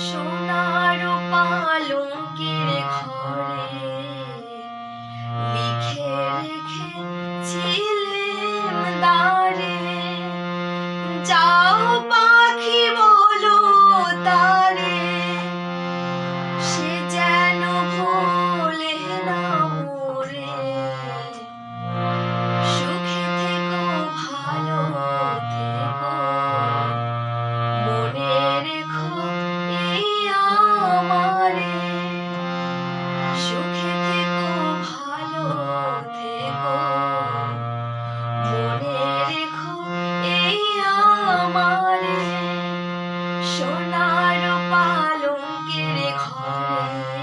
সোনার পালঙ্কের ঘরে লিখে রেখেছিলেম দ্বারে, যাও পাখি বলো তারে, সে যেন ভোলে না মোরে। সুখে থেকো, ভালো থেকো, মনে রেখো এই আমারে। সুখে থেকো, ভালো থেকো, মনে রেখো এই আমারে। সোনার পালঙ্কের ঘরে